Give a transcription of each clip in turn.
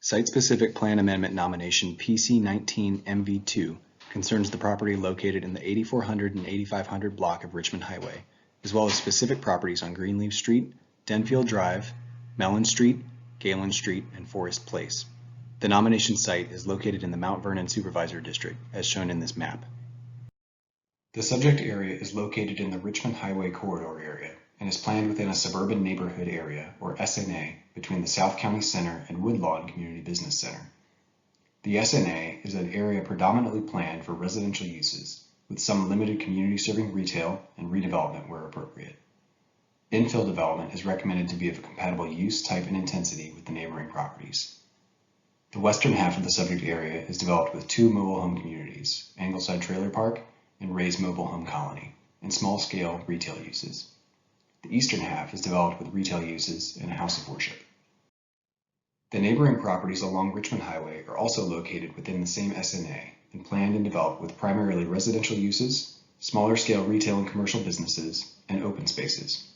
Site-specific plan amendment nomination PC19MV2 concerns the property located in the 8400 and 8500 block of Richmond Highway, as well as specific properties on Greenleaf Street, Denfield Drive, Mellon Street, Galen Street, and Forest Place. The nomination site is located in the Mount Vernon Supervisor District, as shown in this map. The subject area is located in the Richmond Highway corridor area and is planned within a suburban neighborhood area, or SNA, between the South County Center and Woodlawn Community Business Center. The SNA is an area predominantly planned for residential uses, with some limited community-serving retail and redevelopment where appropriate. Infill development is recommended to be of a compatible use, type, and intensity with the neighboring properties. The western half of the subject area is developed with two mobile home communities, Engleside Trailer Park and Ray's Mobile Home Colony, and small-scale retail uses. The eastern half is developed with retail uses and a house of worship. The neighboring properties along Richmond Highway are also located within the same SNA and planned and developed with primarily residential uses, smaller-scale retail and commercial businesses, and open spaces.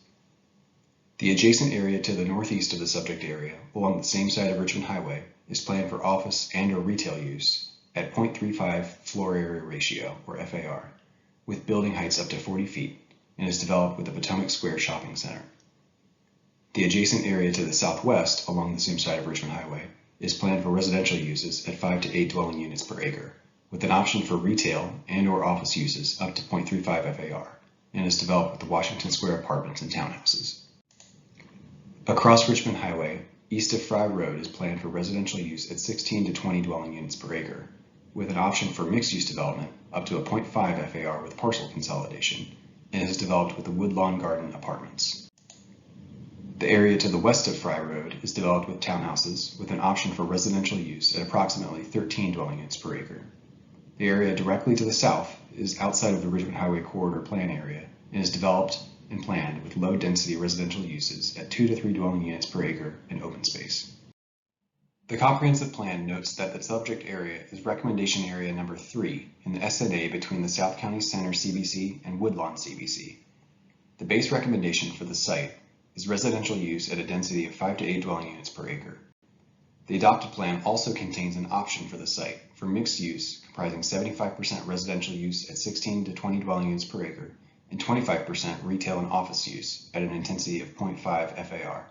The adjacent area to the northeast of the subject area, along the same side of Richmond Highway, is planned for office and/or retail use at 0.35 floor area ratio, or FAR, with building heights up to 40 feet, and is developed with the Potomac Square Shopping Center. The adjacent area to the southwest, along the same side of Richmond Highway, is planned for residential uses at 5 to 8 dwelling units per acre, with an option for retail and/or office uses up to 0.35 FAR, and is developed with the Washington Square apartments and townhouses. Across Richmond Highway, east of Fry Road is planned for residential use at 16 to 20 dwelling units per acre, with an option for mixed-use development up to a 0.5 FAR with parcel consolidation, and is developed with the Woodlawn Garden apartments. The area to the west of Fry Road is developed with townhouses, with an option for residential use at approximately 13 dwelling units per acre. The area directly to the south is outside of the Richmond Highway corridor plan area and is developed and planned with low-density residential uses at 2 to 3 dwelling units per acre and open space. The comprehensive plan notes that the subject area is recommendation area number 3 in the SNA between the South County Center CBC and Woodlawn CBC. The base recommendation for the site is residential use at a density of 5 to 8 dwelling units per acre. The adopted plan also contains an option for the site for mixed use comprising 75% residential use at 16 to 20 dwelling units per acre and 25% retail and office use at an intensity of 0.5 FAR,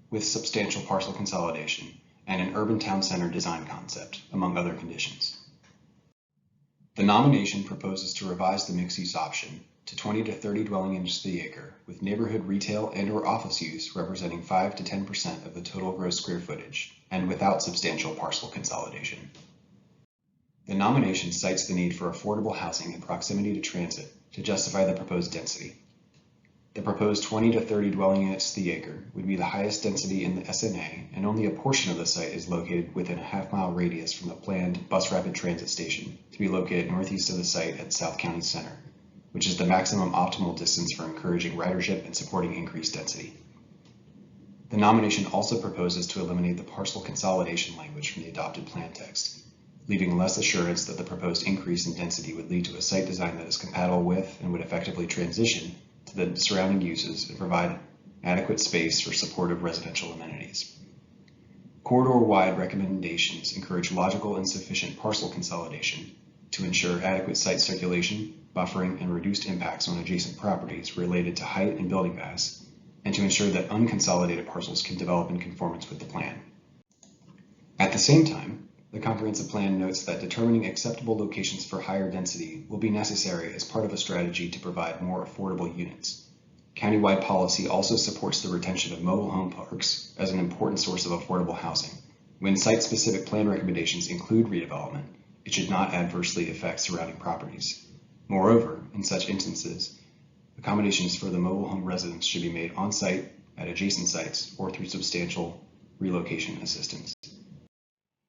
with substantial parcel consolidation and an urban town center design concept, among other conditions. The nomination proposes to revise the mixed-use option to 20 to 30 dwelling units to the acre, with neighborhood retail and/or office use representing 5 to 10% of the total gross square footage, and without substantial parcel consolidation. The nomination cites the need for affordable housing and proximity to transit to justify the proposed density. The proposed 20 to 30 dwelling units to the acre would be the highest density in the SNA, and only a portion of the site is located within a half-mile radius from the planned bus rapid transit station to be located northeast of the site at South County Center, which is the maximum optimal distance for encouraging ridership and supporting increased density. The nomination also proposes to eliminate the parcel consolidation language from the adopted plan text, leaving less assurance that the proposed increase in density would lead to a site design that is compatible with and would effectively transition to the surrounding uses and provide adequate space for supportive residential amenities. Corridor-wide recommendations encourage logical and sufficient parcel consolidation to ensure adequate site circulation, buffering, and reduced impacts on adjacent properties related to height and building mass, and to ensure that unconsolidated parcels can develop in conformance with the plan. At the same time, the comprehensive plan notes that determining acceptable locations for higher density will be necessary as part of a strategy to provide more affordable units. Countywide policy also supports the retention of mobile home parks as an important source of affordable housing. When site-specific plan recommendations include redevelopment, it should not adversely affect surrounding properties. Moreover, in such instances, accommodations for the mobile home residents should be made on-site, at adjacent sites, or through substantial relocation assistance.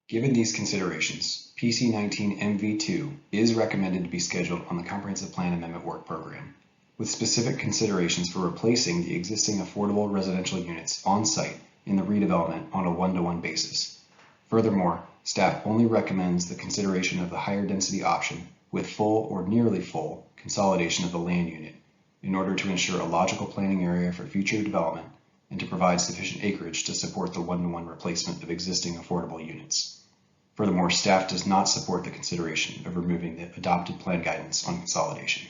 Given these considerations, PC19MV2 is recommended to be scheduled on the Comprehensive Plan Amendment Work Program, with specific considerations for replacing the existing affordable residential units on-site in the redevelopment on a one-to-one basis. Furthermore, staff only recommends the consideration of the higher density option with full or nearly full consolidation of the land unit in order to ensure a logical planning area for future development and to provide sufficient acreage to support the one-to-one replacement of existing affordable units. Furthermore, staff does not support the consideration of removing the adopted plan guidance on consolidation.